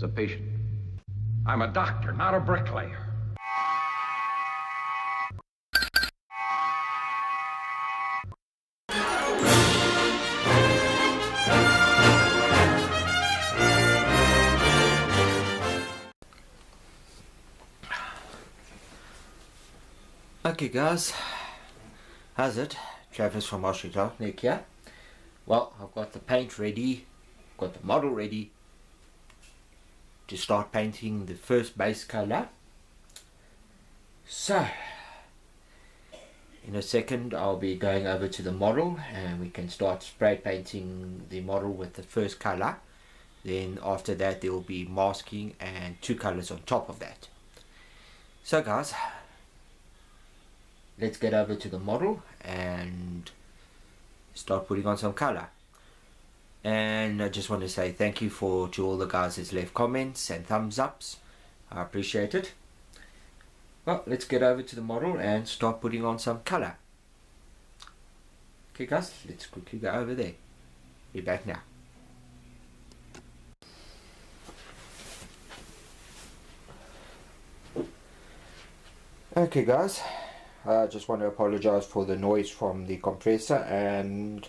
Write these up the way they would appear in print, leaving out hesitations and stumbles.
as a patient. I'm a doctor, not a bricklayer. Okay guys, how's it? Travis from Australia, Nick here. Well, I've got the paint ready, got the model ready to start painting the first base color. So, in a second I'll be going over to the model and we can start spray painting the model with the first color. Then after that there will be masking and two colors on top of that. So guys, let's get over to the model and start putting on some color. And I just want to say thank you to all the guys that's left comments and thumbs ups. I appreciate it. Well, let's get over to the model and start putting on some color. Okay guys, let's quickly go over there. Be back now. Okay guys, I just want to apologize for the noise from the compressor, and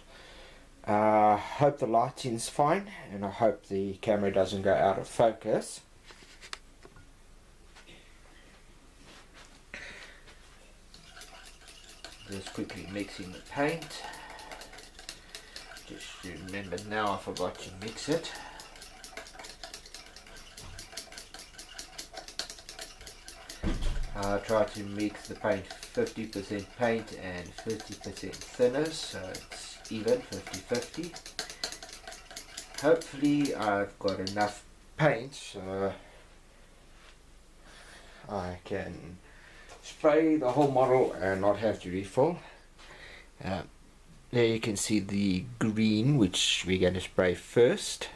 I hope the lighting's fine and I hope the camera doesn't go out of focus. Just quickly mixing the paint. Just remember now I forgot to mix it. I try to mix the paint 50% paint and 50% thinners, so it's even 50-50. Hopefully I've got enough paint so I can spray the whole model and not have to refill. There you can see the green, which we're going to spray first.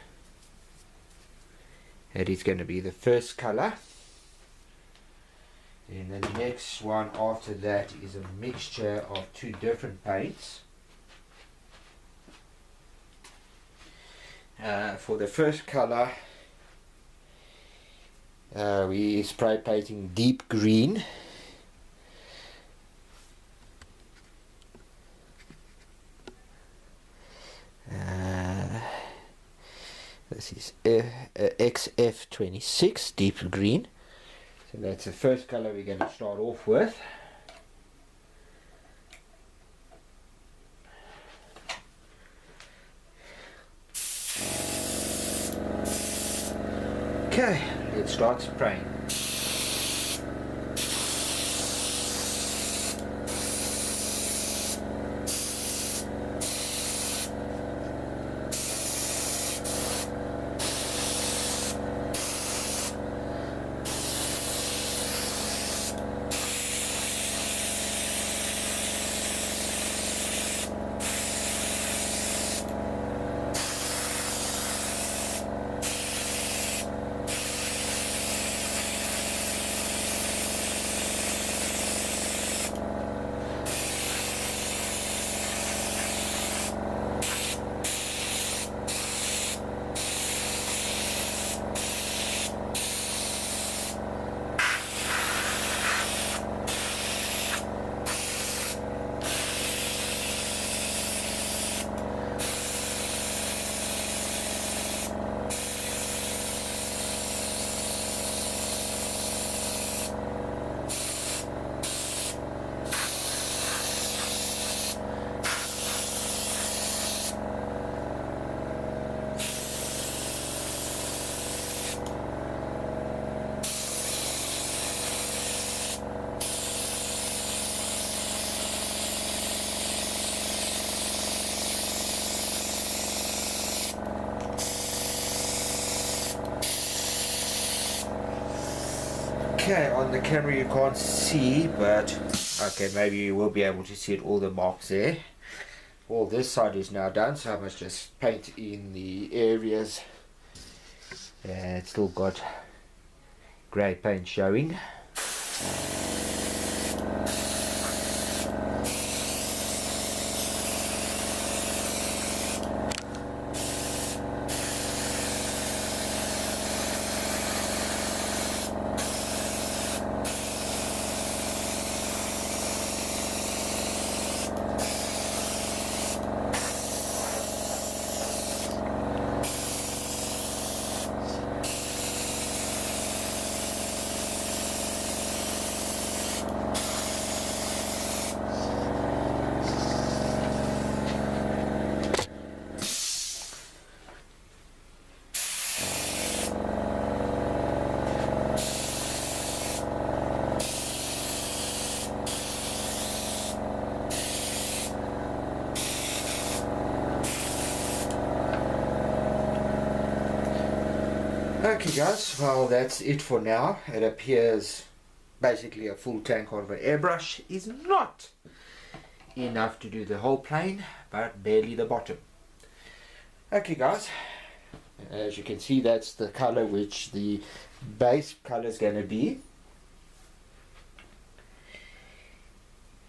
That is going to be the first color. And the next one after that is a mixture of two different paints. For the first color, we spray painting deep green. This is XF26 deep green. So that's the first color we're going to start off with. Okay, let's start spraying. Okay, on the camera you can't see, but okay, maybe you will be able to see it, all the marks there. All this side is now done, so I must just paint in the areas. It's still got grey paint showing. Okay guys, well that's it for now. It appears basically a full tank of an airbrush is not enough to do the whole plane, but barely the bottom. Okay guys, as you can see, that's the color which the base color is going to be.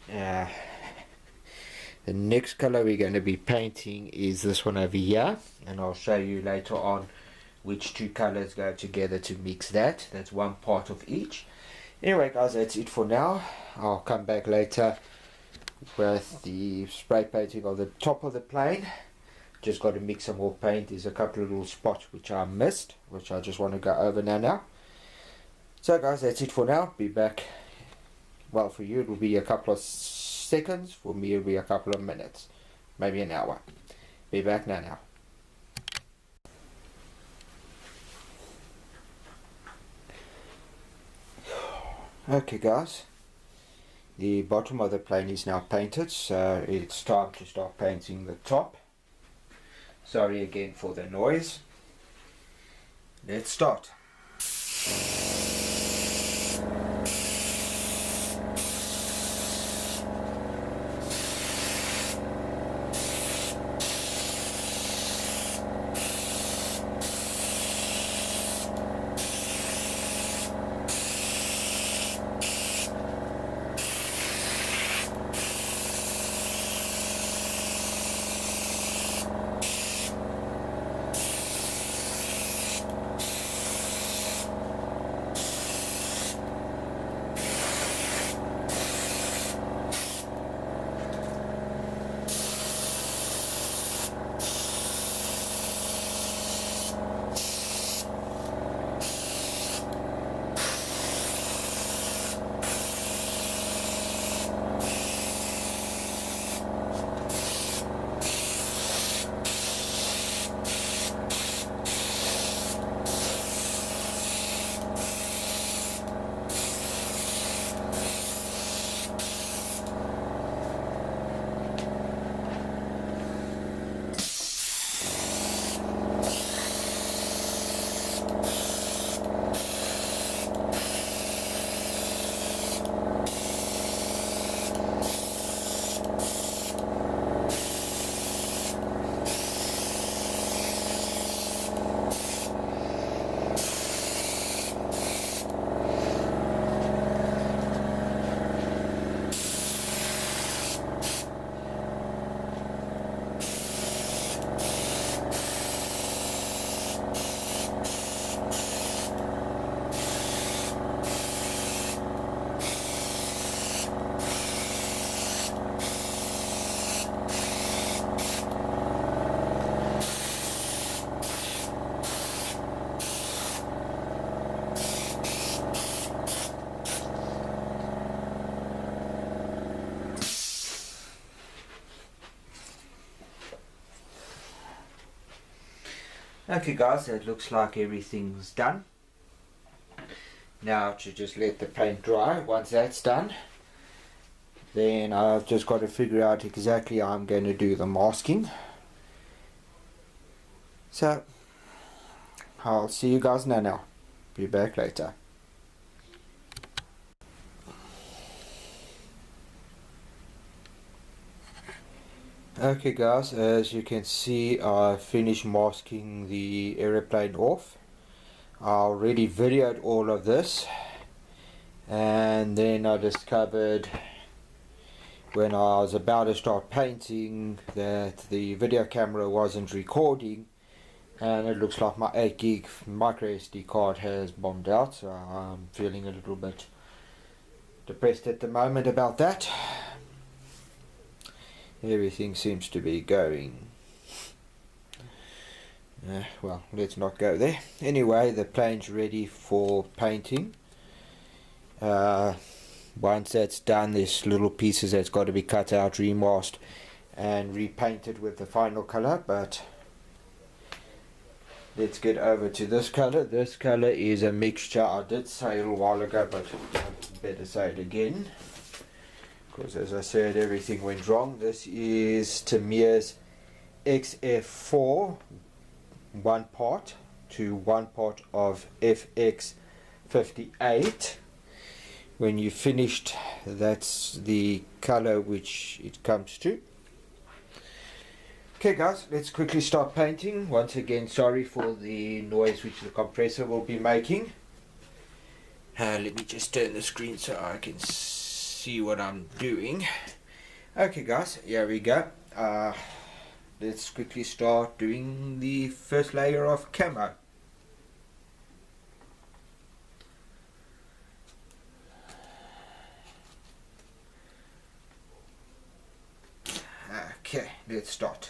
The next color we're going to be painting is this one over here, and I'll show you later on which two colors go together to mix that. That's one part of each. Anyway guys, that's it for now. I'll come back later with the spray painting of the top of the plane. Just got to mix some more paint. There's a couple of little spots which I missed, which I just want to go over now. So guys, that's it for now. Be back. Well, for you it will be a couple of seconds. For me it will be a couple of minutes, maybe an hour. Be back now. Okay guys, the bottom of the plane is now painted, so it's time to start painting the top. Sorry again for the noise. Let's start. Okay guys, it looks like everything's done. Now to just let the paint dry. Once that's done, then I've just got to figure out exactly how I'm going to do the masking. So I'll see you guys now. Be back later. Okay guys, as you can see, I finished masking the aeroplane off. I already videoed all of this, and then I discovered when I was about to start painting that the video camera wasn't recording, and it looks like my 8 gig micro SD card has bombed out, so I'm feeling a little bit depressed at the moment about that. Everything seems to be going. Well, let's not go there. Anyway, the plane's ready for painting. Once that's done, there's little pieces that's got to be cut out, remasked and repainted with the final color, but let's get over to this color. This color is a mixture. I did say a little while ago, but I better say it again, because as I said, everything went wrong. This is TAMIYA's XF4 one part, to 1 part of FX58. When you finished, that's the color which it comes to. Okay guys, let's quickly start painting. Once again, sorry for the noise which the compressor will be making. Let me just turn the screen so I can see what I'm doing. Okay guys, here we go. Let's quickly start doing the first layer of camo. Okay, let's start.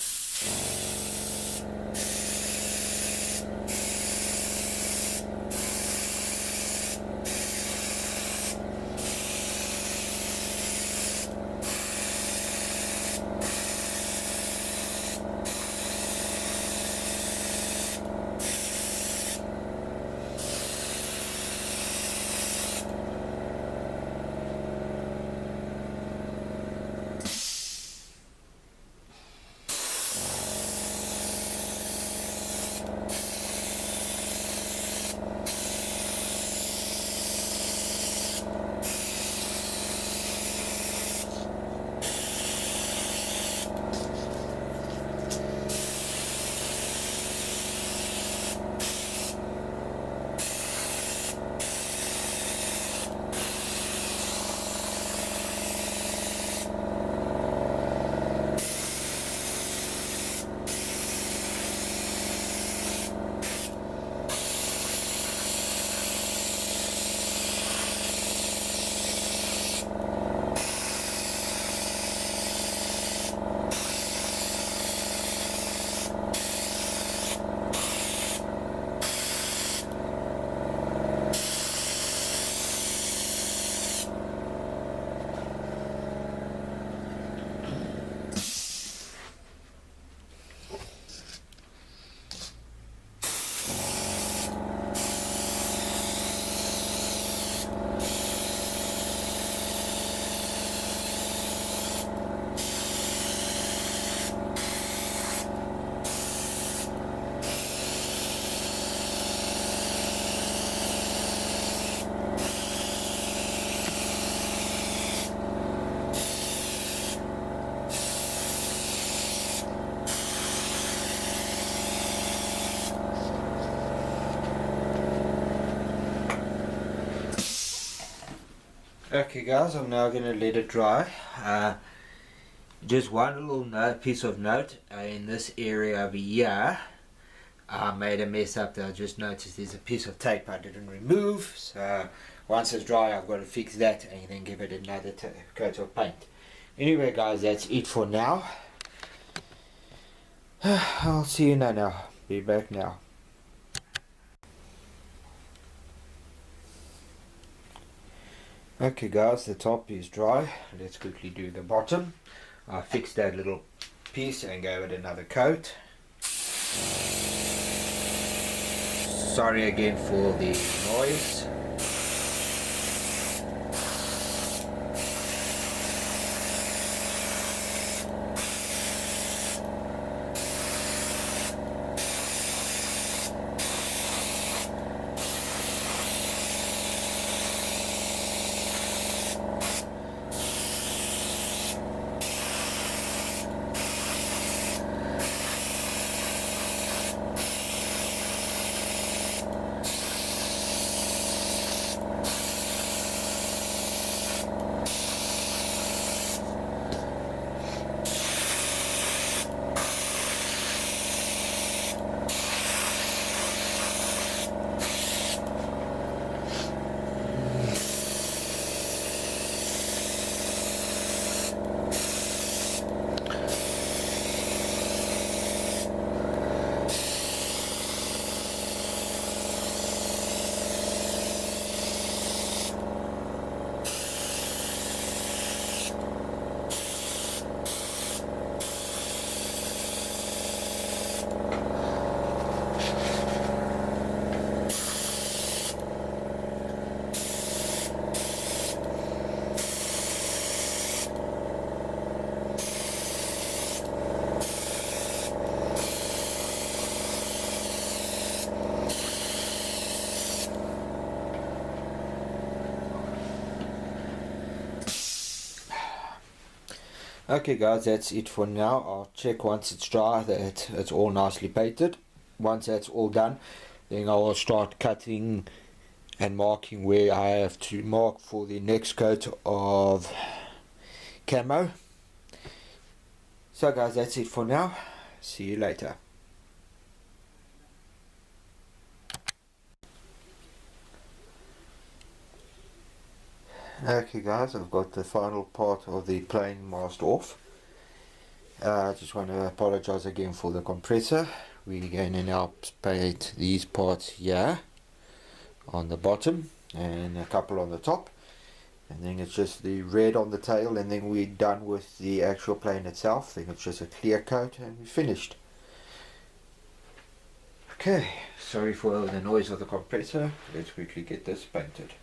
Okay guys, I'm now going to let it dry. Just one little piece of note, in this area over here I made a mess up there. I just noticed there's a piece of tape I didn't remove, so once it's dry I've got to fix that and then give it another coat of paint. Anyway guys, that's it for now. I'll see you now. Be back now. Okay guys, the top is dry. Let's quickly do the bottom. I fixed that little piece and gave it another coat. Sorry again for the noise. Okay guys, that's it for now. I'll check once it's dry that it's all nicely painted. Once that's all done, then I will start cutting and marking where I have to mark for the next coat of camo. So guys, that's it for now. See you later. Okay guys, I've got the final part of the plane masked off. I just want to apologize again for the compressor. We're going to now paint these parts here on the bottom and a couple on the top, and then it's just the red on the tail, and then we're done with the actual plane itself. Then it's just a clear coat and we're finished. Okay, sorry for the noise of the compressor. Let's quickly get this painted.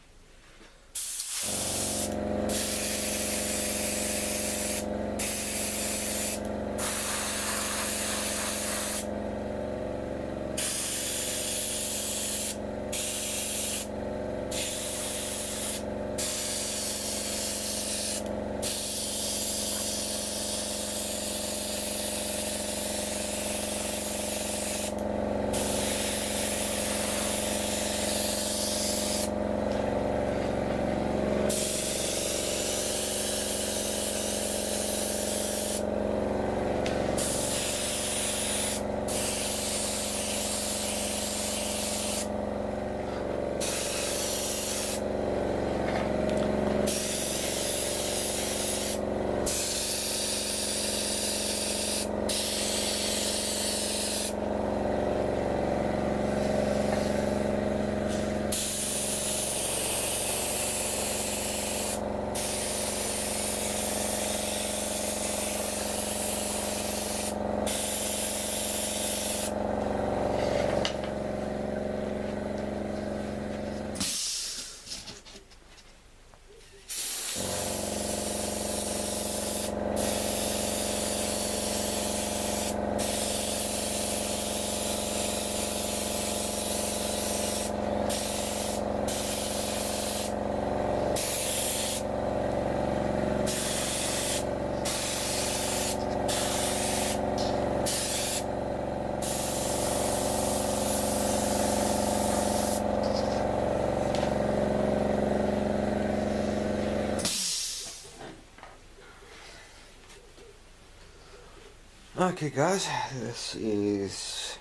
Okay guys, this is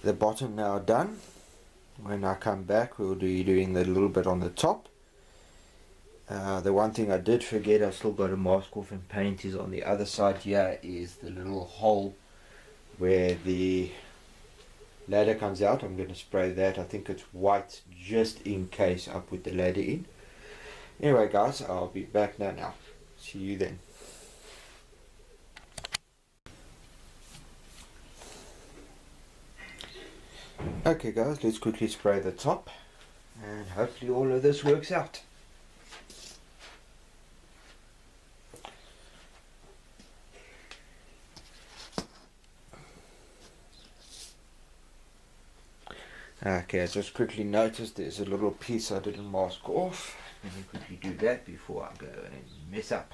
the bottom now done. When I come back, we'll be doing the little bit on the top. The one thing I did forget, I still got to mask off and paint, is on the other side here is the little hole where the ladder comes out. I'm going to spray that. I think it's white just in case I put the ladder in. Anyway guys, I'll be back now. See you then. Okay guys, let's quickly spray the top and hopefully all of this works out. Okay, I just quickly noticed there's a little piece I didn't mask off. Let me quickly do that before I go and mess up.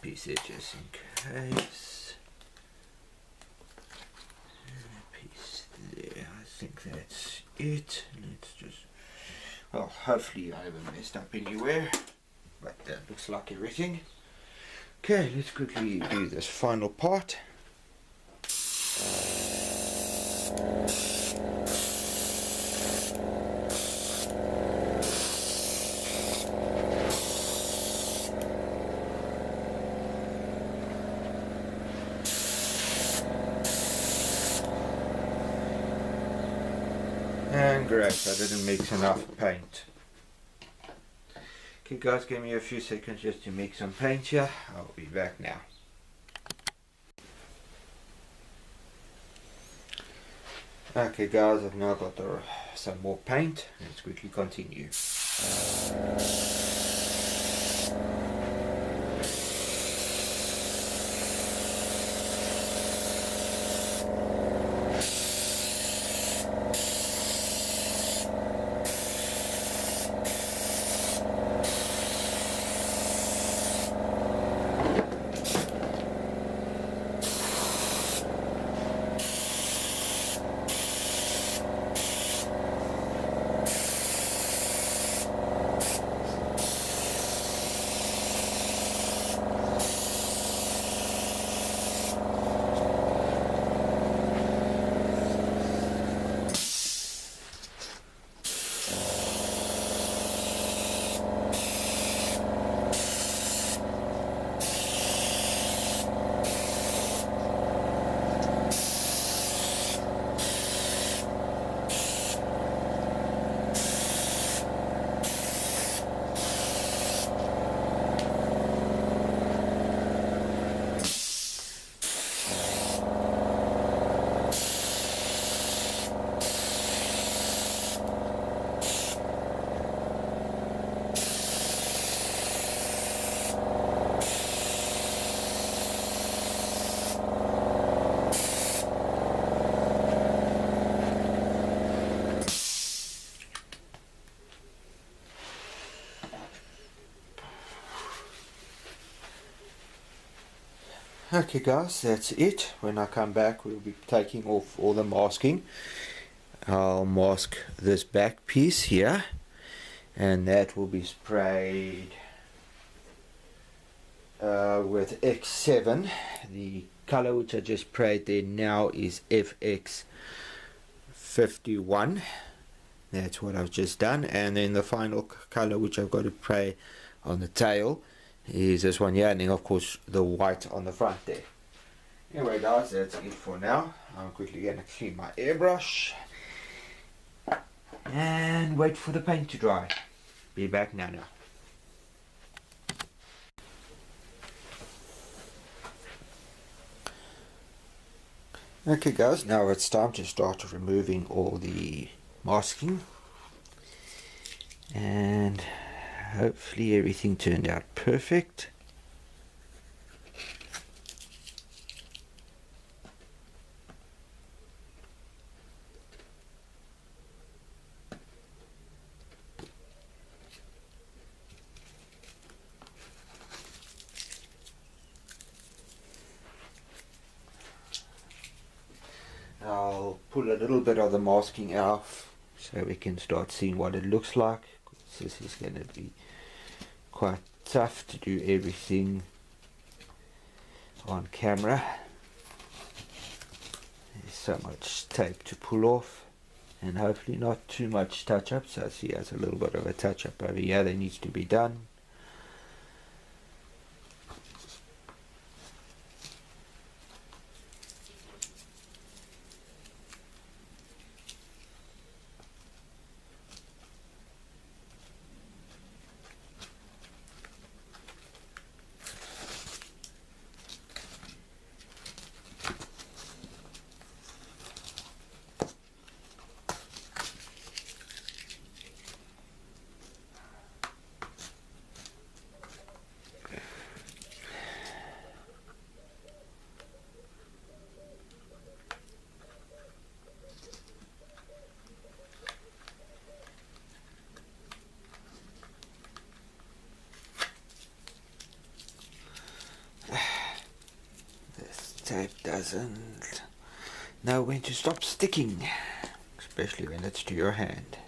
Piece there just in case. And a piece there. I think that's it. Let's just, well, hopefully I haven't messed up anywhere, but that looks like everything. Okay, let's quickly do this final part. And great, I didn't mix enough paint. Okay guys, give me a few seconds just to mix some paint here. I'll be back now. Okay guys, I've now got some more paint. Let's quickly continue. Okay guys, that's it. When I come back we'll be taking off all the masking. I'll mask this back piece here, and that will be sprayed with X7. The color which I just sprayed there now is FX51. That's what I've just done, and then the final color which I've got to spray on the tail is this one here, and then of course the white on the front there. Anyway guys, that's it for now. I'm quickly going to clean my airbrush and wait for the paint to dry. Be back now. Okay guys, now it's time to start removing all the masking, and hopefully everything turned out perfect. I'll pull a little bit of the masking out so we can start seeing what it looks like. This is going to be quite tough to do everything on camera. There's so much tape to pull off, and hopefully not too much touch-up. So I see there's a little bit of a touch-up over here that needs to be done. Tape doesn't know when to stop sticking, especially when it's to your hand.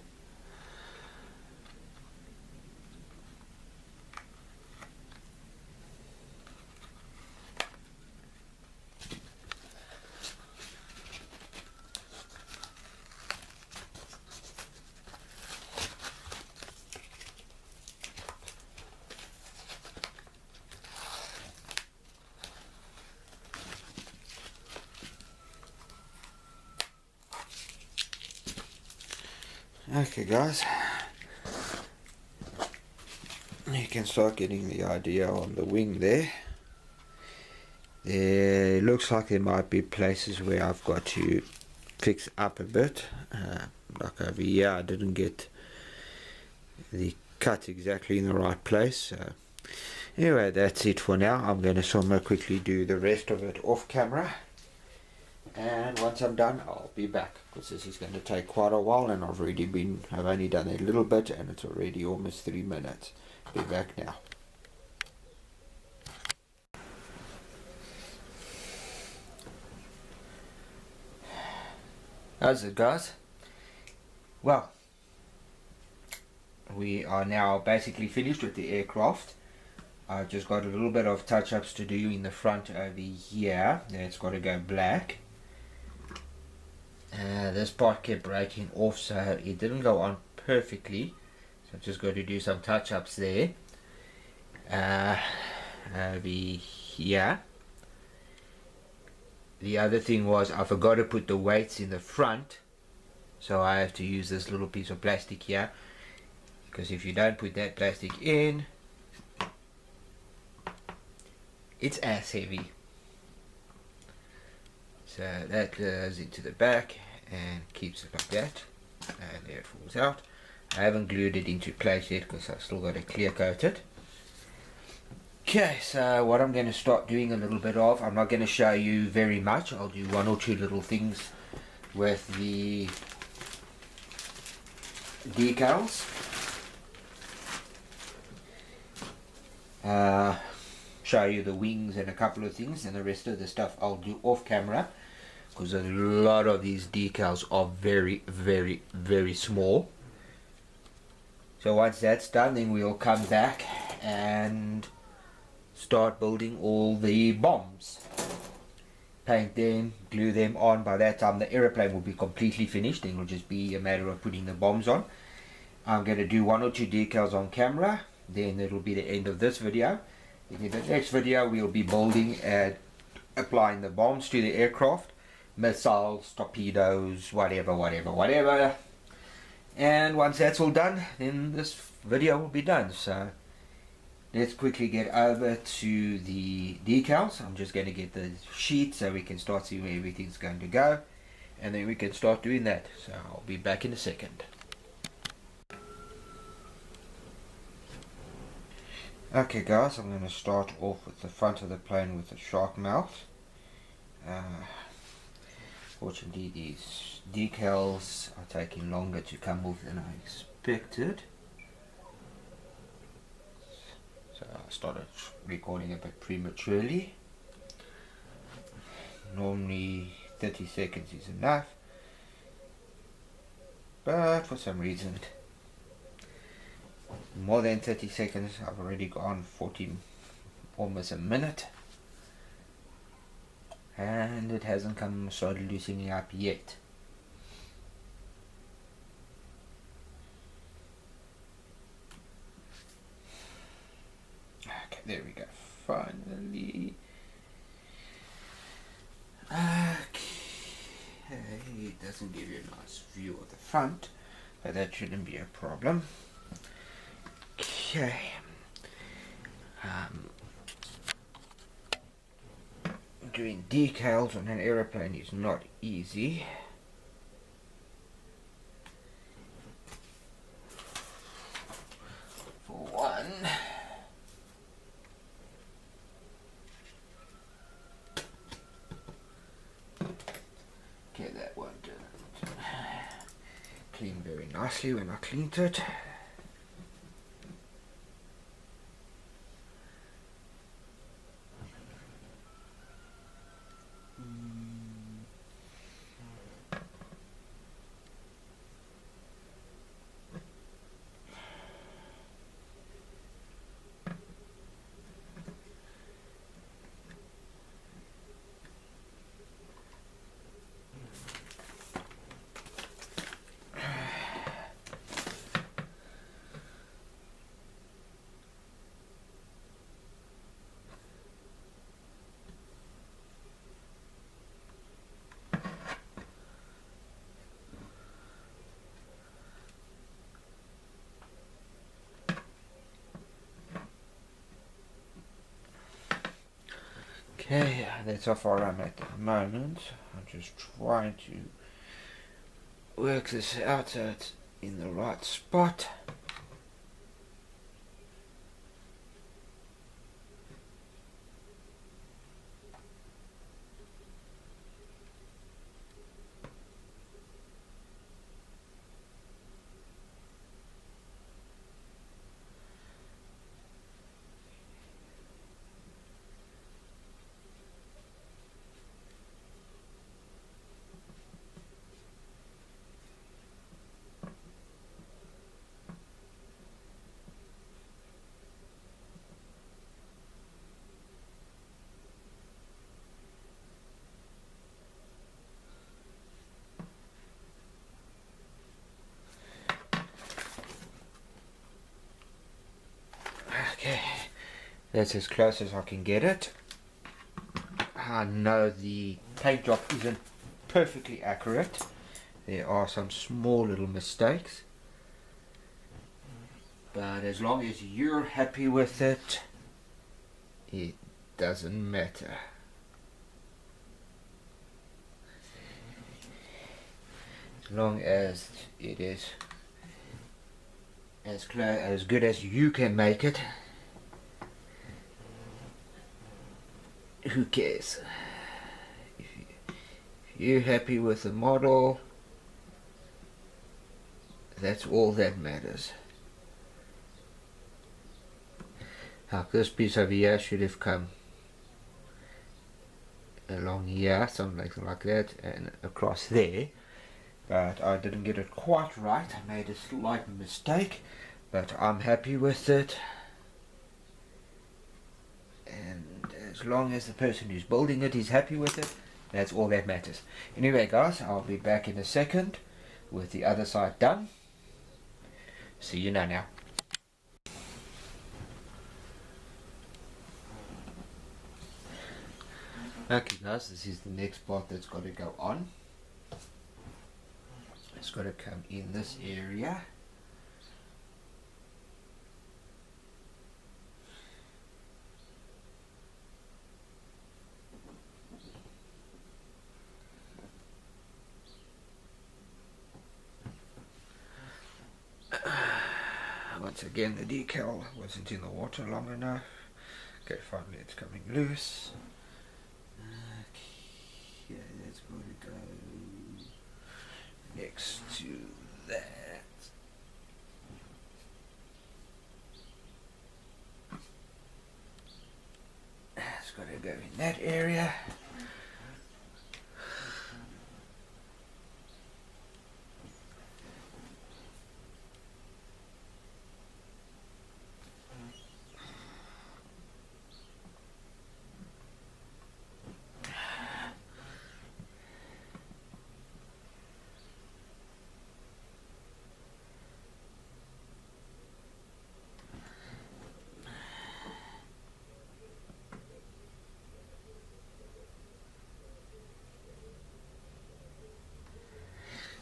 Okay guys, you can start getting the idea on the wing there. There looks like there might be places where I've got to fix up a bit. Like over here I didn't get the cut exactly in the right place. So anyway, that's it for now. I'm going to somewhere quickly do the rest of it off camera. And once I'm done, I'll be back, because this is going to take quite a while, and I've only done a little bit, and it's already almost 3 minutes. Be back now. How's it, guys? Well, we are now basically finished with the aircraft. I've just got a little bit of touch-ups to do in the front over here. It's got to go black. This part kept breaking off, so it didn't go on perfectly, so I've just got to do some touch-ups there. Over here, the other thing was I forgot to put the weights in the front, so I have to use this little piece of plastic here, because if you don't put that plastic in, it's ass heavy. So that goes into the back and keeps it like that, and there it falls out. I haven't glued it into place yet because I've still got to clear coat it. Okay, so what I'm going to start doing a little bit of, I'm not going to show you very much, I'll do one or two little things with the decals. show you the wings and a couple of things, and the rest of the stuff I'll do off camera, because a lot of these decals are very, very, very small. So once that's done, then we'll come back and start building all the bombs. Paint them, glue them on. By that time the aeroplane will be completely finished, and it'll just be a matter of putting the bombs on. I'm going to do 1 or 2 decals on camera, then it'll be the end of this video. In the next video we'll be building and applying the bombs to the aircraft, missiles, torpedoes, whatever. And once that's all done, then this video will be done. So let's quickly get over to the decals. I'm just going to get the sheet so we can start seeing where everything's going to go, and then we can start doing that. So I'll be back in a second. Okay guys, I'm going to start off with the front of the plane with the shark mouth. Fortunately these decals are taking longer to come off than I expected. So I started recording a bit prematurely. Normally 30 seconds is enough, but for some reason more than 30 seconds. I've already gone 40, almost a minute, and it hasn't started loosening up yet. Okay, there we go, finally. Okay, it doesn't give you a nice view of the front, but that shouldn't be a problem. Okay, doing decals on an aeroplane is not easy. For one, okay, that one didn't clean very nicely when I cleaned it. Okay, that's how far I'm at the moment. I'm just trying to work this out so it's in the right spot. Okay, that's as close as I can get it. I know the paint job isn't perfectly accurate. There are some small little mistakes, but as long as you're happy with it, it doesn't matter. As long as it is as good as you can make it, who cares? If you're happy with the model, that's all that matters. Like this piece over here should have come along here, something like that, and across there. But I didn't get it quite right. I made a slight mistake, but I'm happy with it. And as long as the person who's building it is happy with it, that's all that matters. Anyway guys, I'll be back in a second with the other side done. See you now. Okay guys, this is the next part that's got to go on. It's got to come in this area. Once again, the decal wasn't in the water long enough. Okay, finally it's coming loose. Okay, that's going to go next to that. It's got to go in that area.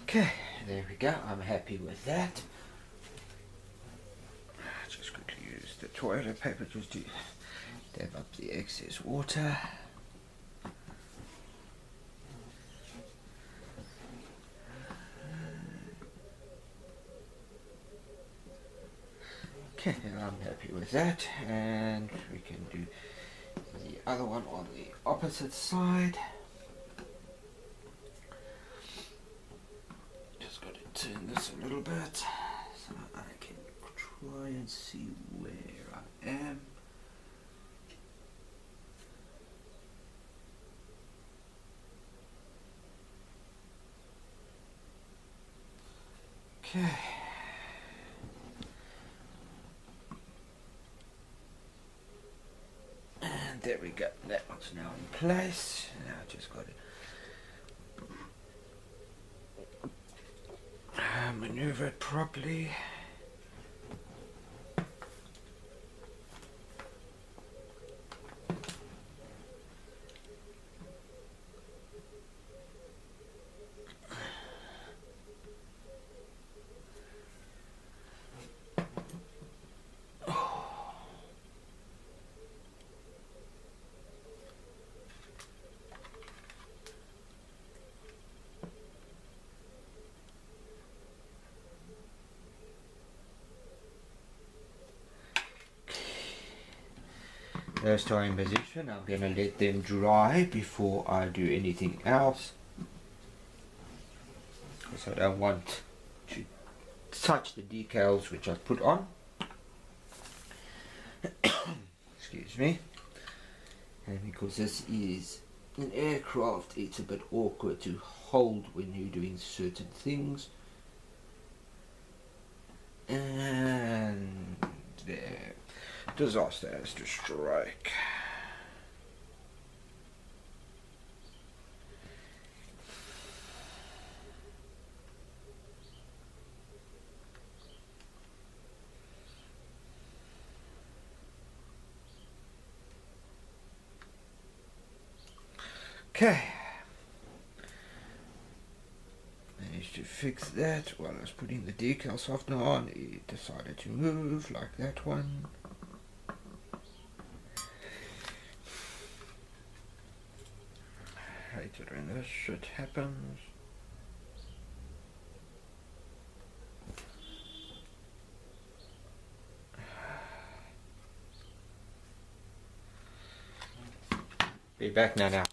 Okay, there we go. I'm happy with that. Just quickly use the toilet paper just to dab up the excess water. Okay, I'm happy with that, and we can do the other one on the opposite side. Just got to turn this a little bit so I can try and see where I am. Okay. And there we go. That one's now in place. Now I just got to maneuver it properly. Those are in position. I'm going to let them dry before I do anything else, because I don't want to touch the decals which I put on. Excuse me. And because this is an aircraft, it's a bit awkward to hold when you're doing certain things. And there. Disaster has to strike. Okay. Managed to fix that while I was putting the decal softener on. It decided to move like that one. Hate it when this shit happens. Be back now.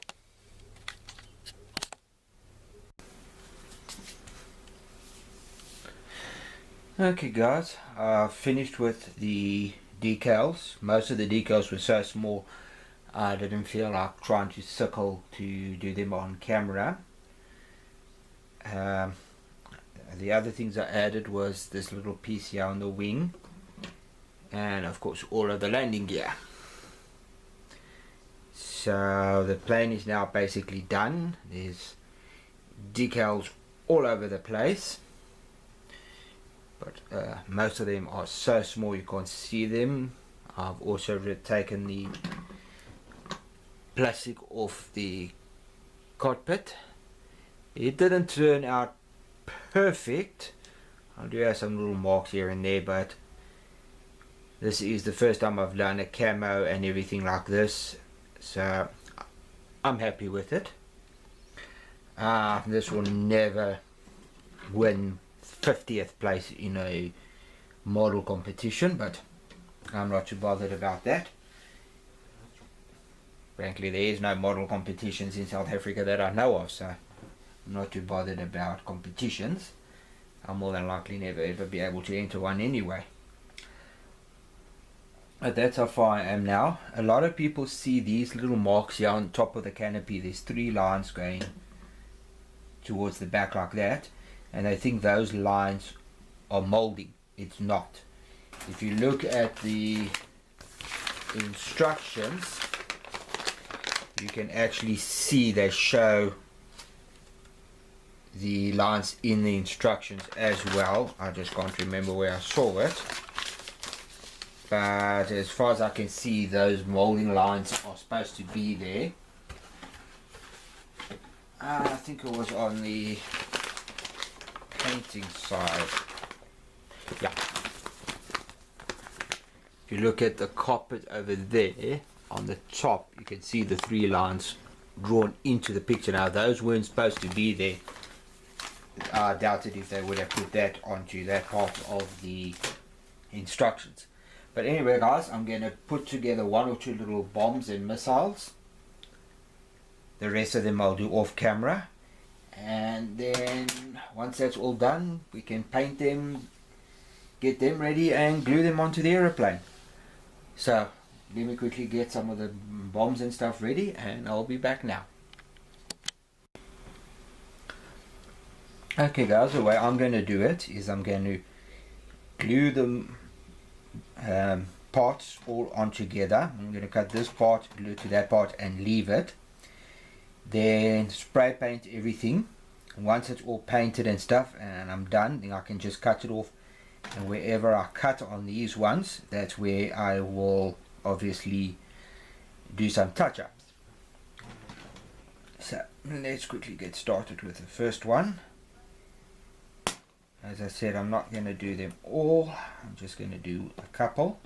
Okay guys, I've finished with the decals. Most of the decals were so small I didn't feel like trying to sickle to do them on camera. The other things I added was this little piece here on the wing, and of course all of the landing gear. So the plane is now basically done. There's decals all over the place, but most of them are so small you can't see them. I've also taken the plastic off the cockpit. It didn't turn out perfect. I do have some little marks here and there, but this is the first time I've done a camo and everything like this, so I'm happy with it. This will never win 50th place in a model competition, but I'm not too bothered about that. Frankly, there is no model competitions in South Africa that I know of, so I'm not too bothered about competitions. I'll more than likely never ever be able to enter one anyway. But that's how far I am now. A lot of people see these little marks here on top of the canopy. There's 3 lines going towards the back like that, and they think those lines are molding. It's not. If you look at the instructions, you can actually see they show the lines in the instructions as well. I just can't remember where I saw it, but as far as I can see, those molding lines are supposed to be there. I think it was on the painting side. Yeah. If you look at the carpet over there on the top, you can see the 3 lines drawn into the picture. Now those weren't supposed to be there. I doubted if they would have put that onto that part of the instructions. But anyway guys, I'm going to put together 1 or 2 little bombs and missiles. The rest of them I'll do off camera, and then once that's all done we can paint them, get them ready and glue them onto the aeroplane. So let me quickly get some of the bombs and stuff ready and I'll be back now. Okay guys, the way I'm going to do it is I'm going to glue the parts all on together. I'm going to cut this part, glue it to that part and leave it. Then spray paint everything. And once it's all painted and stuff and I'm done, then I can just cut it off, and wherever I cut on these ones, that's where I will obviously do some touch-ups. So let's quickly get started with the first one. As I said, I'm not going to do them all, I'm just going to do a couple.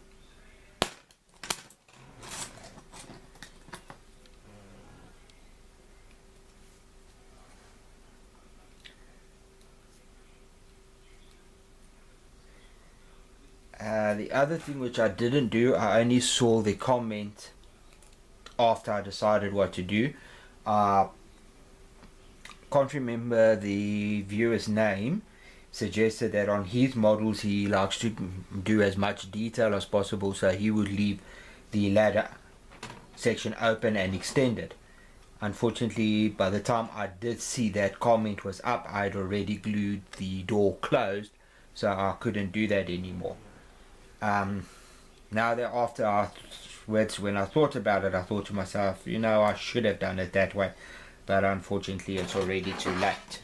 The other thing which I didn't do, I only saw the comment after I decided what to do. Can't remember the viewer's name. Suggested that on his models he likes to do as much detail as possible, so he would leave the ladder section open and extended. Unfortunately, by the time I did see that comment was up, I had already glued the door closed, so I couldn't do that anymore. Now that afterwards, when I thought about it, I thought to myself, you know, I should have done it that way, but unfortunately it's already too late.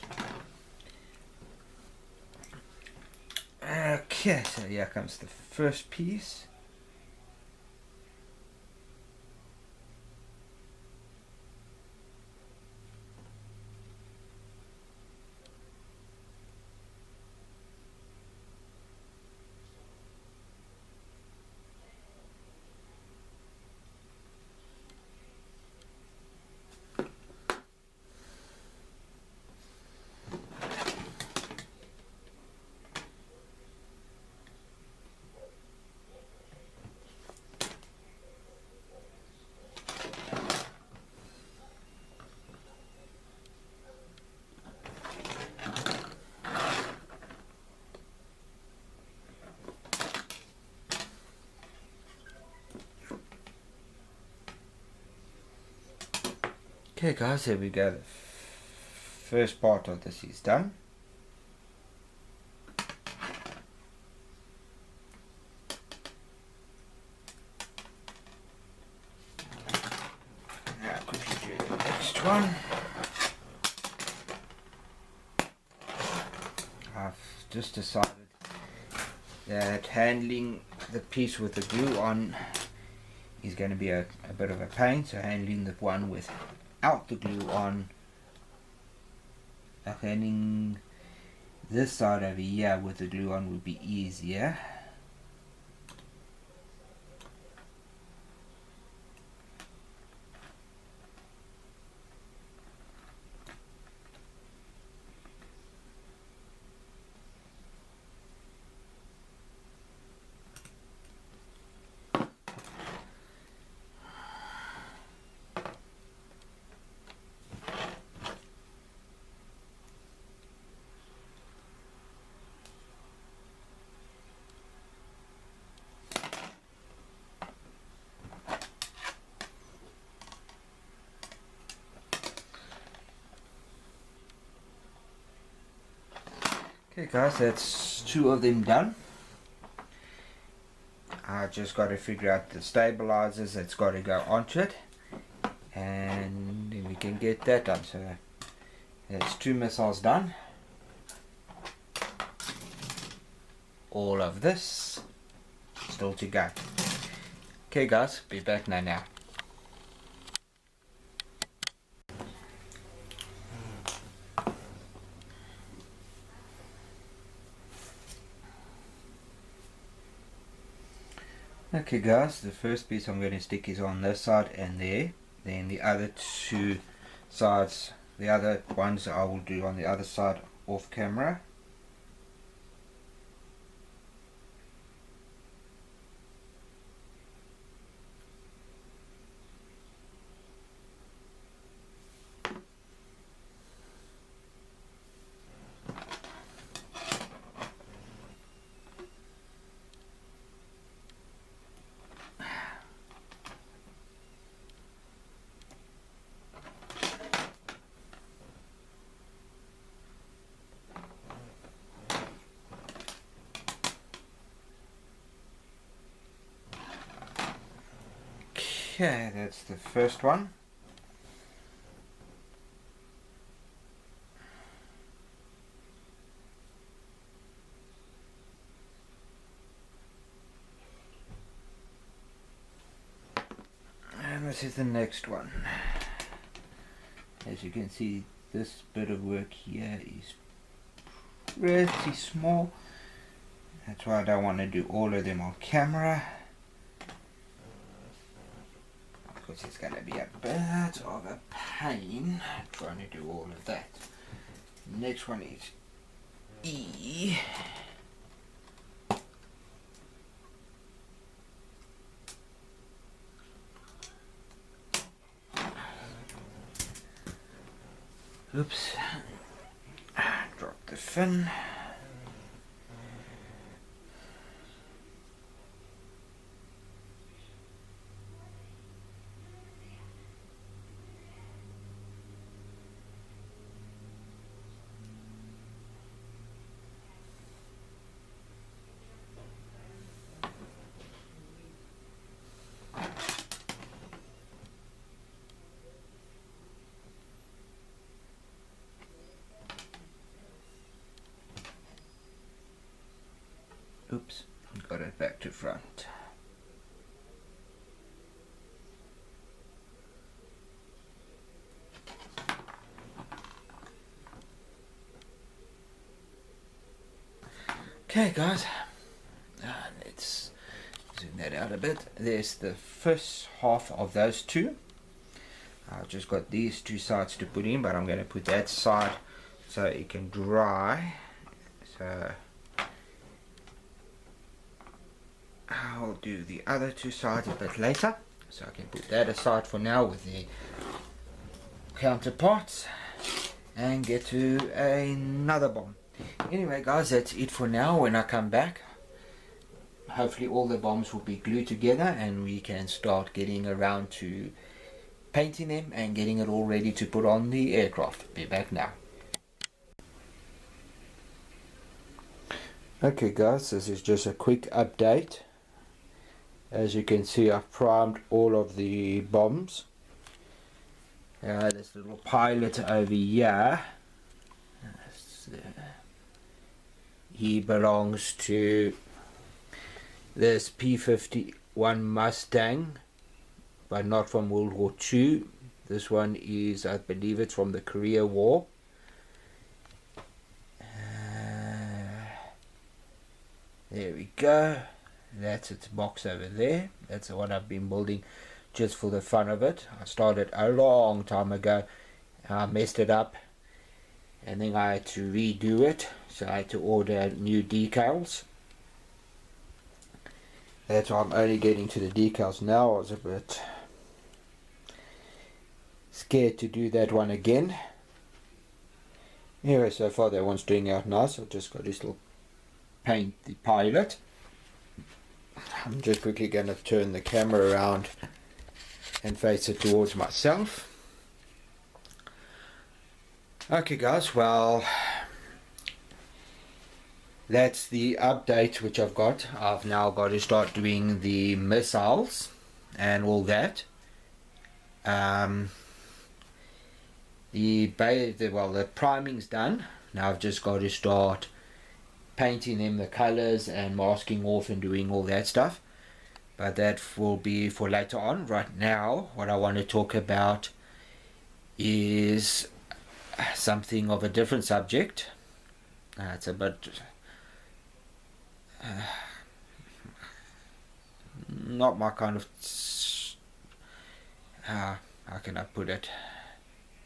Okay, so here comes the first piece. Okay guys, there we go. The first part of this is done. Now quickly do the next one. I've just decided that handling the piece with the glue on is going to be a bit of a pain, so handling the one without the glue on, handling this side over here with the glue on would be easier. Okay guys, that's two of them done. I just got to figure out the stabilizers that's got to go onto it, and then we can get that done. So that's two missiles done. All of this still to go. Okay guys, be back now. Okay guys, the first piece I'm going to stick is on this side and there. Then the other two sides, the other ones I will do on the other side off camera. Okay, that's the first one. And this is the next one. As you can see, this bit of work here is pretty small. That's why I don't want to do all of them on camera, because it's going to be a bit of a pain trying to do all of that. Next one is E. Oops. Drop the fin. Oops, got it back to front. Okay guys, let's zoom that out a bit. There's the first half of those two. I've just got these two sides to put in, but I'm going to put that side so it can dry. So I'll do the other two sides a bit later, so I can put that aside for now with the counterparts and get to another bomb. Anyway guys, that's it for now. When I come back, hopefully all the bombs will be glued together and we can start getting around to painting them and getting it all ready to put on the aircraft. Be back now. Okay guys, this is just a quick update. As you can see, I've primed all of the bombs. This little pilot over here, he belongs to this P-51 Mustang, but not from World War II. This one is, I believe it's from the Korea War. There we go. That's its box over there. That's the one I've been building just for the fun of it. I started a long time ago. I messed it up and then I had to redo it, so I had to order new decals. That's why I'm only getting to the decals now. I was a bit scared to do that one again. Anyway, so far that one's doing out nice. I've just got this little paint the pilot. I'm just quickly going to turn the camera around and face it towards myself. Okay guys, well, that's the update which I've got. I've now got to start doing the missiles and all that. The priming's done. Now I've just got to start painting them the colors and masking off and doing all that stuff, but that will be for later on. Right now what I want to talk about is something of a different subject. It's a bit not my kind of how can I put it,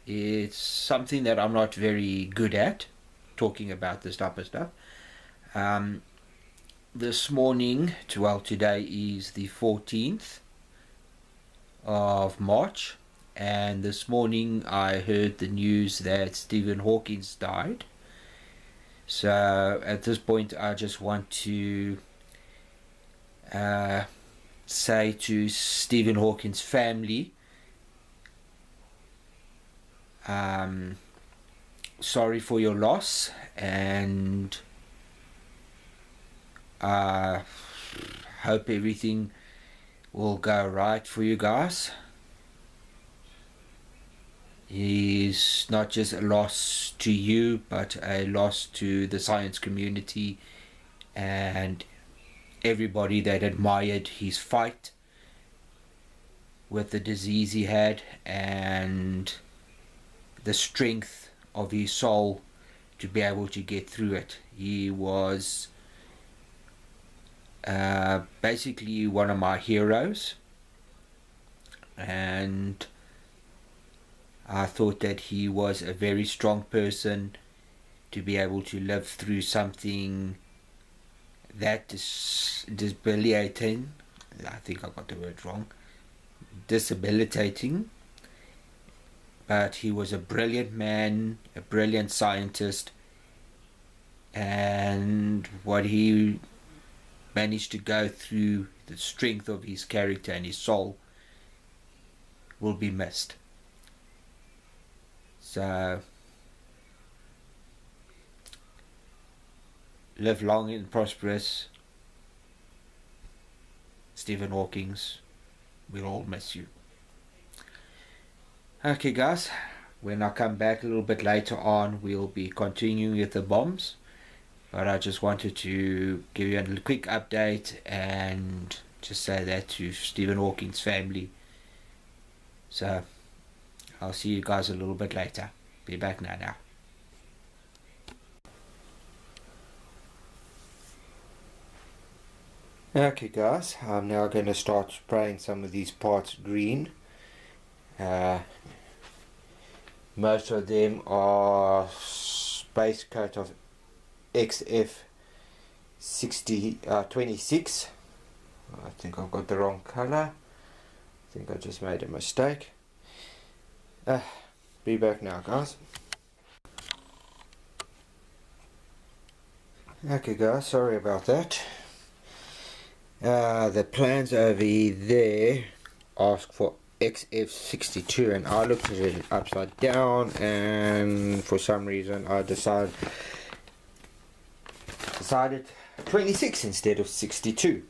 it's something that I'm not very good at, talking about this type of stuff. This morning, well, today is the 14th of March, and this morning I heard the news that Stephen Hawking died. So at this point I just want to say to Stephen Hawking's family, sorry for your loss, and I hope everything will go right for you guys. He's not just a loss to you, but a loss to the science community and everybody that admired his fight with the disease he had and the strength of his soul to be able to get through it. He was basically one of my heroes, and I thought that he was a very strong person to be able to live through something that is debilitating. I think I got the word wrong. Debilitating. But he was a brilliant man, a brilliant scientist, and what he managed to go through, the strength of his character and his soul, will be missed. So live long and prosperous, Stephen Hawking. We'll all miss you. Okay guys, when I come back a little bit later on, we'll be continuing with the bombs, but I just wanted to give you a quick update and just say that to Stephen Hawking's family. So I'll see you guys a little bit later. Be back now. Okay guys, I'm now going to start spraying some of these parts green. Most of them are base coat of XF26. I think I've got the wrong color. I think I just made a mistake. Be back now guys. Okay guys, sorry about that. The plans over there ask for XF62, and I looked at it upside down, and for some reason I decided 26 instead of 62.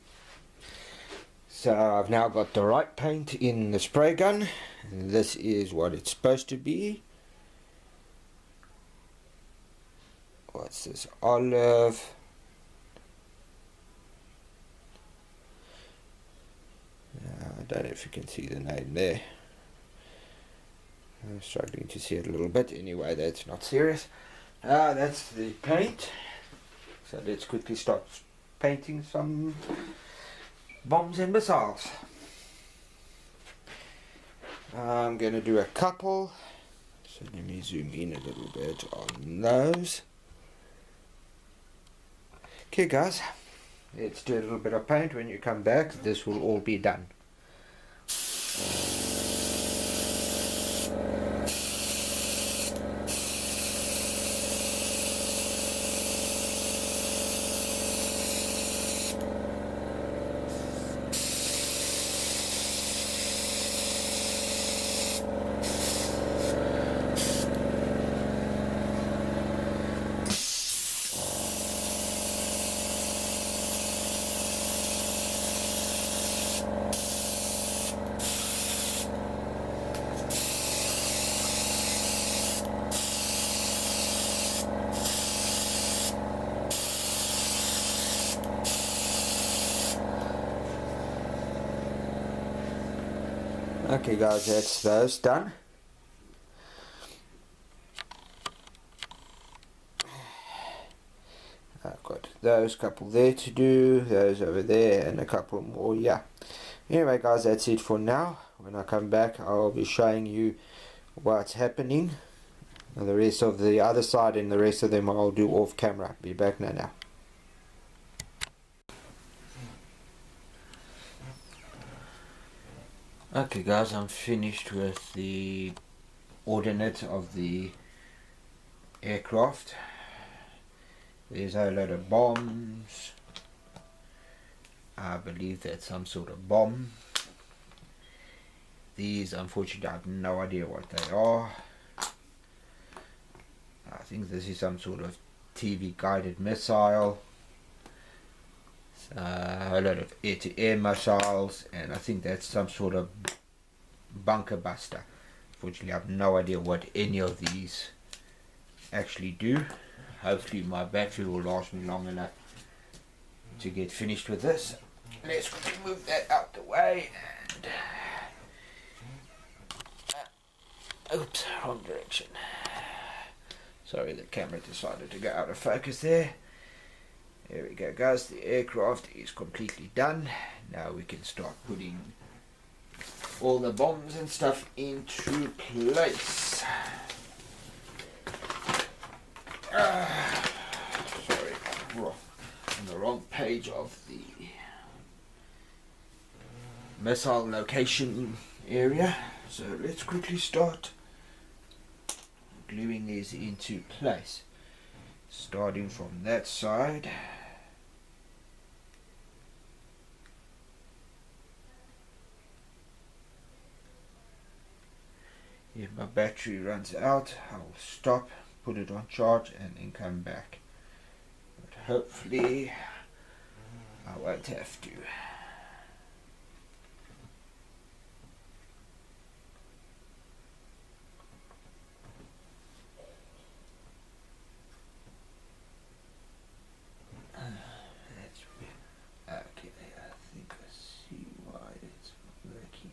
So I've now got the right paint in the spray gun, and this is what it's supposed to be. What's this? Olive. I don't know if you can see the name there. I'm struggling to see it a little bit. Anyway, that's not serious. That's the paint. So let's quickly start painting some bombs and missiles. I'm going to do a couple. So let me zoom in a little bit on those. Okay guys, let's do a little bit of paint. When you come back, this will all be done. Okay guys, that's those done. I've got those couple there to do, those over there, and a couple more. Yeah. Anyway guys, that's it for now. When I come back, I'll be showing you what's happening. And the rest of the other side and the rest of them I'll do off camera. Be back now. Okay guys, I'm finished with the ordinate of the aircraft. There's a load of bombs. I believe that's some sort of bomb. These, unfortunately, I have no idea what they are. I think this is some sort of TV guided missile. A lot of air-to-air missiles, and I think that's some sort of bunker buster. Unfortunately, I have no idea what any of these actually do. Hopefully my battery will last me long enough to get finished with this. Let's quickly move that out the way. And oops, wrong direction. Sorry, the camera decided to go out of focus there. There we go guys, the aircraft is completely done. Now we can start putting all the bombs and stuff into place. Sorry, on the wrong page of the missile location area. So let's quickly start gluing these into place. Starting from that side. If my battery runs out, I will stop, put it on charge, and then come back. But hopefully I won't have to. Okay, I think I see why it's working.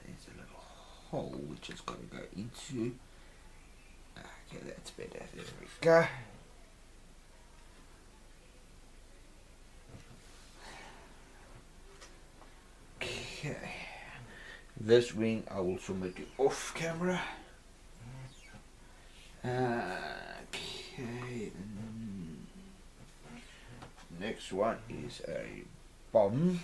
There's a little hole which has got to go into. Okay, that's better. There we go. Okay. This wing I will film it off camera. Okay. Next one is a bomb.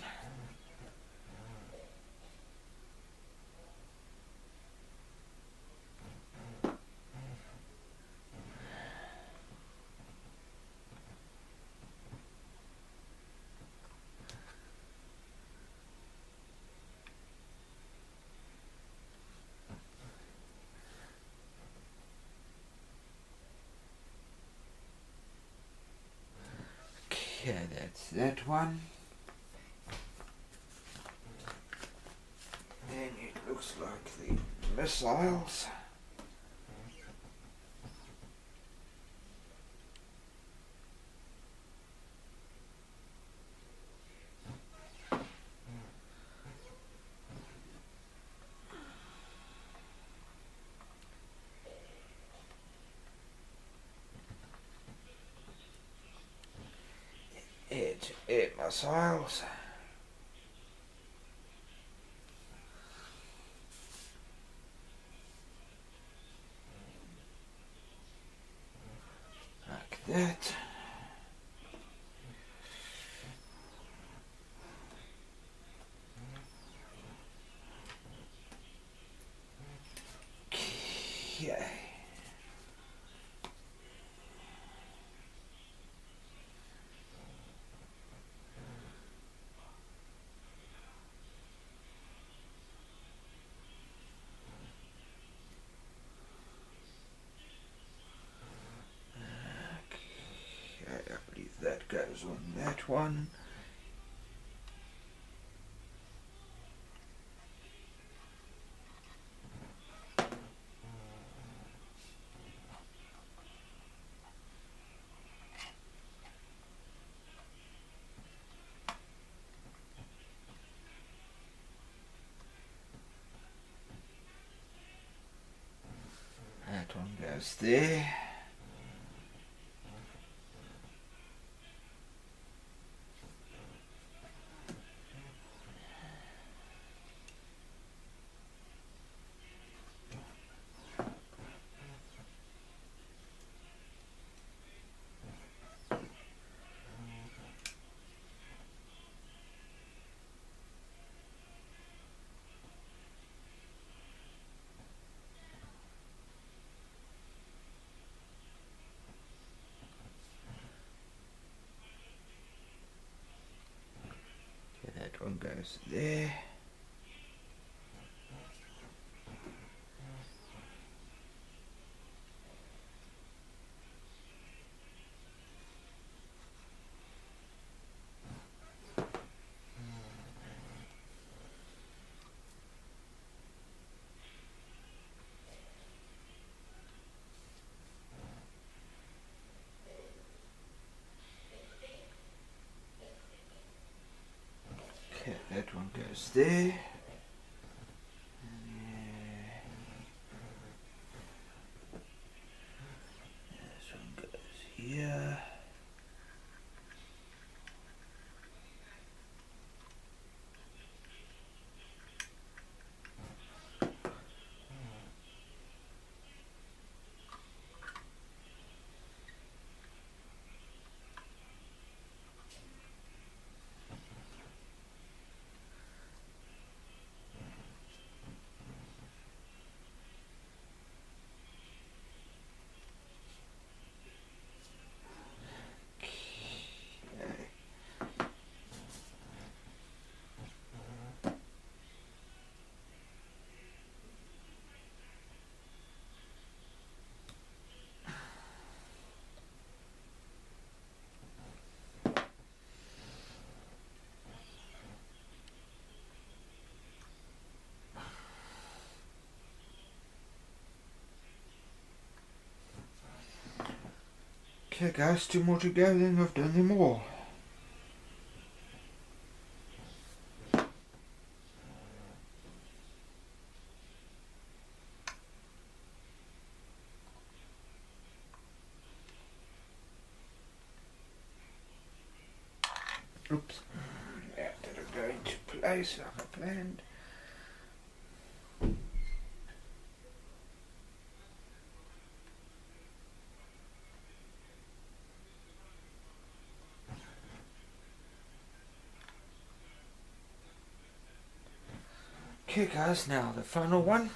That's that one. And it looks like the missiles. Air missiles. Like that. Okay. I believe that goes on that one. That one goes there. Okay, that one goes there. Okay, that one goes there. This one goes here. Okay guys, 2 more to go, then I've done them all. Oops. That didn't go into place like I planned. Okay guys, now the final one.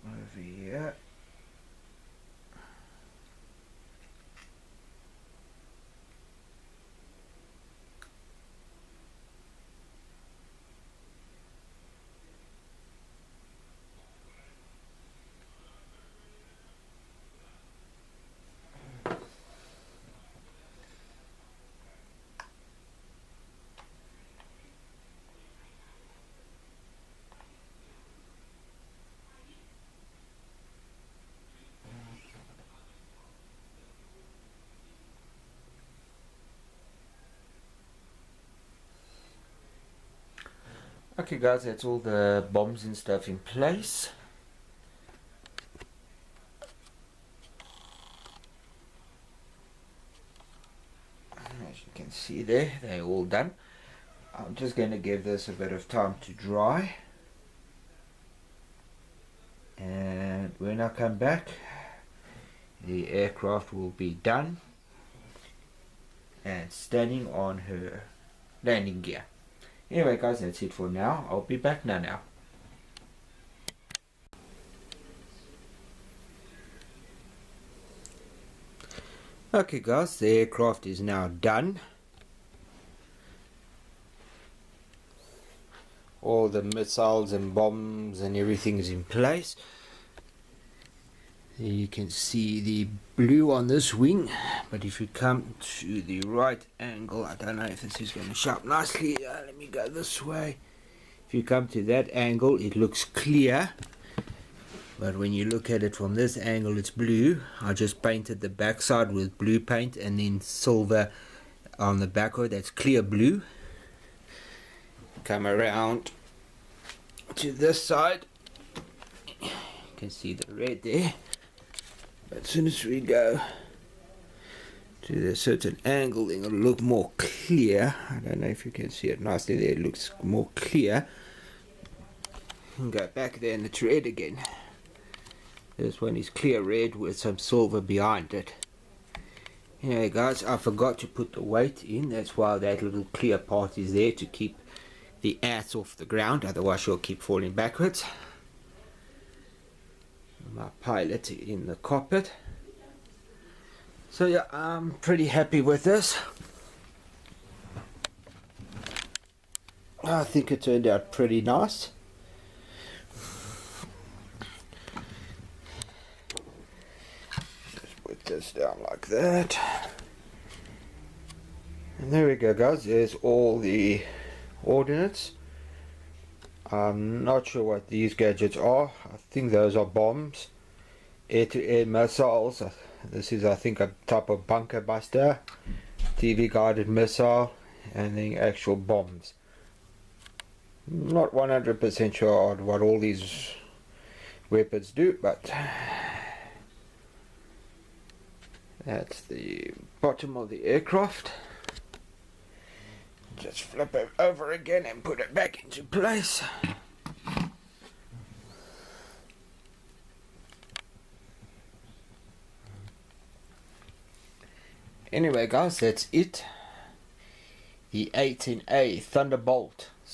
Over here. Okay guys, that's all the bombs and stuff in place. As you can see there, they're all done. I'm just going to give this a bit of time to dry. And when I come back, the aircraft will be done and standing on her landing gear. Anyway guys, that's it for now. I'll be back now. Okay guys, the aircraft is now done. All the missiles and bombs and everything is in place. You can see the blue on this wing, but if you come to the right angle, I don't know if this is going to show up nicely. Let me go this way. If you come to that angle, it looks clear, but when you look at it from this angle, it's blue. I just painted the backside with blue paint and then silver on the backward. That's clear blue. Come around to this side, you can see the red there. But as soon as we go to a certain angle, it'll look more clear. I don't know if you can see it nicely there. It looks more clear. And go back there and it's red again. This one is clear red with some silver behind it. Anyway guys, I forgot to put the weight in. That's why that little clear part is there, to keep the ass off the ground. Otherwise she'll keep falling backwards. My pilot in the cockpit. So yeah, I'm pretty happy with this. I think it turned out pretty nice. Just put this down like that. And there we go guys, there's all the ordnance. I'm not sure what these gadgets are. I think those are bombs, air-to-air missiles. This is, I think, a type of bunker buster, TV guided missile, and the actual bombs. Not 100% sure on what all these weapons do, but that's the bottom of the aircraft. Just flip it over again and put it back into place. Anyway guys, that's it. The A10A Thunderbolt /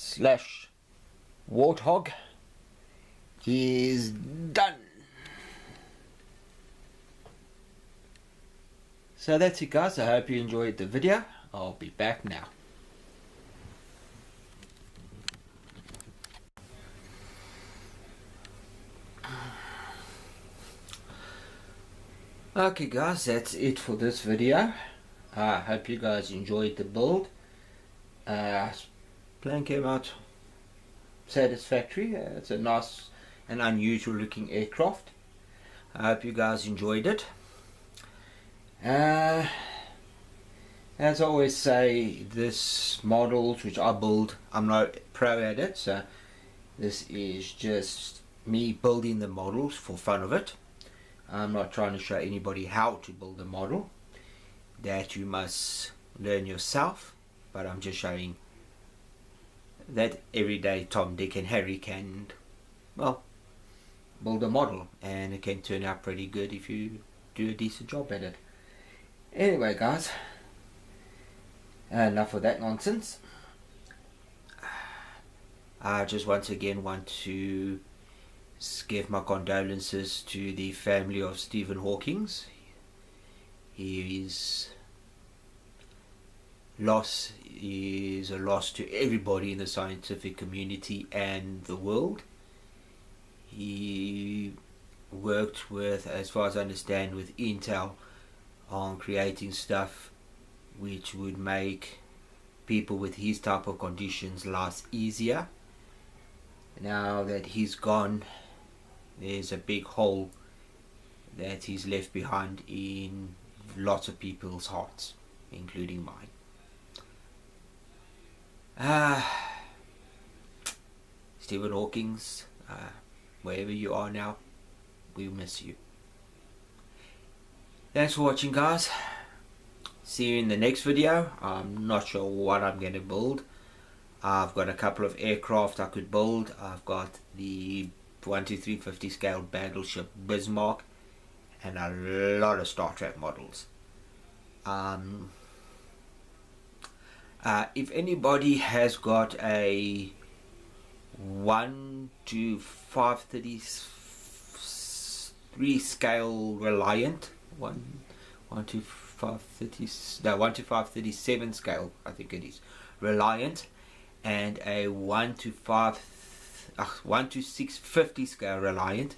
Warthog is done. So that's it guys, I hope you enjoyed the video. I'll be back now. Okay guys, that's it for this video. I hope you guys enjoyed the build. Plane came out satisfactory. It's a nice and unusual looking aircraft. I hope you guys enjoyed it. As I always say, this models which I build, I'm not pro at it, so this is just me building the models for fun of it. I'm not trying to show anybody how to build a model. That you must learn yourself, but I'm just showing that everyday Tom, Dick and Harry can, well, build a model, and it can turn out pretty good if you do a decent job at it. Anyway guys, enough of that nonsense. I just once again want to give my condolences to the family of Stephen Hawking. His loss is a loss to everybody in the scientific community and the world. He worked with, as far as I understand, with Intel on creating stuff which would make people with his type of conditions lives easier. Now that he's gone, there's a big hole that he's left behind in lots of people's hearts, including mine. Stephen Hawking's, wherever you are now, we miss you. Thanks for watching, guys. See you in the next video. I'm not sure what I'm going to build. I've got a couple of aircraft I could build. I've got the 1:350 scale battleship Bismarck and a lot of Star Trek models. If anybody has got a 1:533 scale Reliant, 1:537 scale, I think it is, Reliant, and a 1:650 scale Reliant,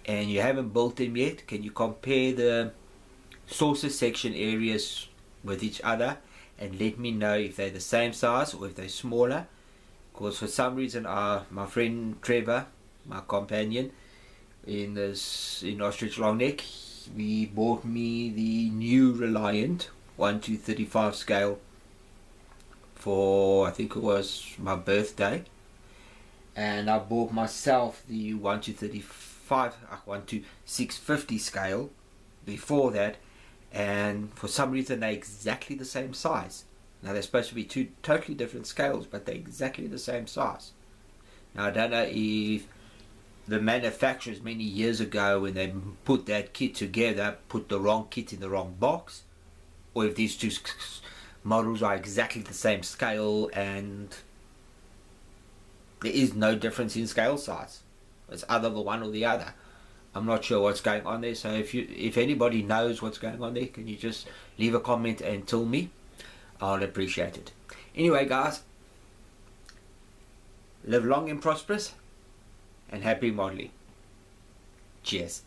and you haven't built them yet, can you compare the saucer section areas with each other and let me know if they're the same size or if they're smaller? Because for some reason my friend Trevor, my companion in Ostrich Long Neck, he bought me the new Reliant 1:35 scale for, I think it was my birthday, and I bought myself the 1:650 scale before that, and for some reason they're exactly the same size. Now they're supposed to be two totally different scales, but they're exactly the same size. Now I don't know if the manufacturers many years ago, when they put that kit together, put the wrong kit in the wrong box, or if these two models are exactly the same scale and there is no difference in scale size. It's either the one or the other. I'm not sure what's going on there, so if anybody knows what's going on there, can you just leave a comment and tell me? I'll appreciate it. Anyway, guys, live long and prosperous and happy modeling. Cheers.